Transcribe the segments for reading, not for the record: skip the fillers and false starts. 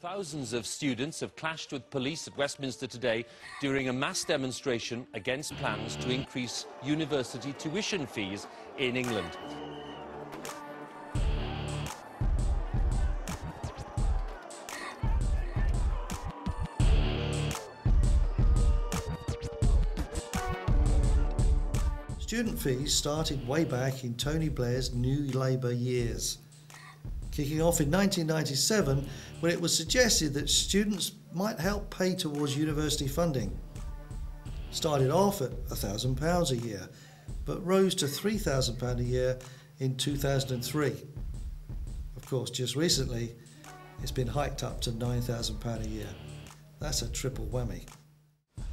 Thousands of students have clashed with police at Westminster today during a mass demonstration against plans to increase university tuition fees in England. Student fees started way back in Tony Blair's New Labour years, kicking off in 1997 when it was suggested that students might help pay towards university funding. Started off at £1,000 a year, but rose to £3,000 a year in 2003. Of course, just recently, it's been hiked up to £9,000 a year. That's a triple whammy.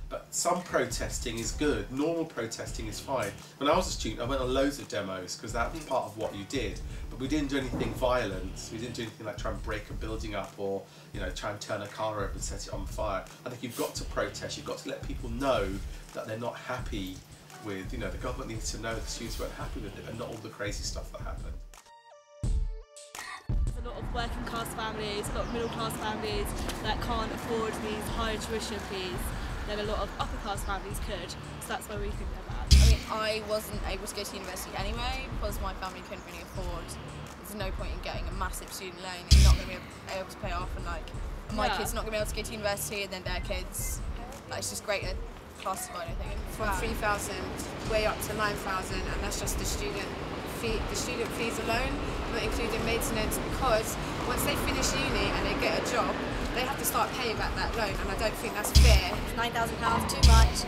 But some protesting is good, normal protesting is fine. When I was a student, I went on loads of demos because that was part of what you did. But we didn't do anything violent. We didn't do anything like try and break a building up or try and turn a car over and set it on fire. I think you've got to protest, you've got to let people know that they're not happy with, the government needs to know the students weren't happy with it and not all the crazy stuff that happened. A lot of working class families, a lot of middle class families that can't afford these higher tuition fees. Then a lot of upper class families could, so that's why we think they're bad. I mean, I wasn't able to go to university anyway because my family couldn't really afford. There's no point in getting a massive student loan that you're not going to be able to pay off, and my kids not going to be able to go to university, and then their kids. It's just great to class divide, I think. From 3,000 way up to 9,000, and that's just the student fees alone, not including maintenance, because once they finish uni and they get a job, they have to start paying back that loan, and I don't think that's fair. £9,000 too much.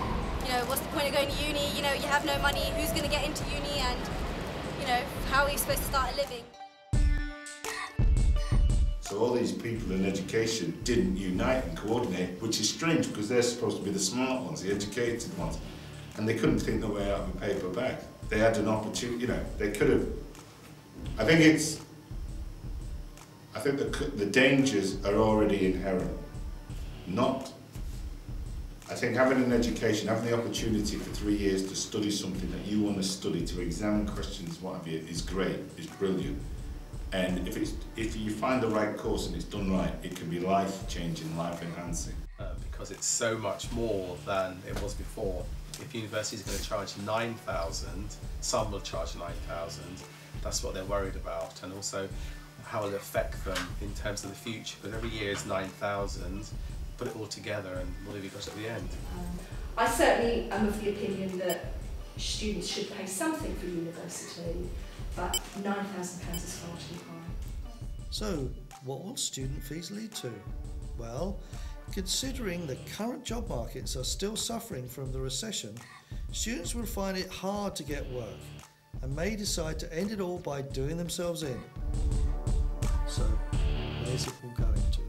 What's the point of going to uni? You have no money. Who's going to get into uni? And how are you supposed to start a living? So all these people in education didn't unite and coordinate, which is strange because they're supposed to be the smart ones, the educated ones, and they couldn't think their way out of a paper bag. They had an opportunity, they could have. I think the dangers are already inherent. I think having an education, having the opportunity for 3 years to study something that you want to study, to examine questions, what have you, is great, is brilliant. And if you find the right course and it's done right, it can be life-changing, life-enhancing. Because it's so much more than it was before. If universities are going to charge 9,000, some will charge 9,000. That's what they're worried about, and also how will it affect them in terms of the future. Because every year is 9,000. Put it all together, and what have you got at the end? I certainly am of the opinion that students should pay something for university, but £9,000 is far too high. So, what will student fees lead to? Well, considering the current job markets are still suffering from the recession, students will find it hard to get work and may decide to end it all by doing themselves in. So, where's it all going to?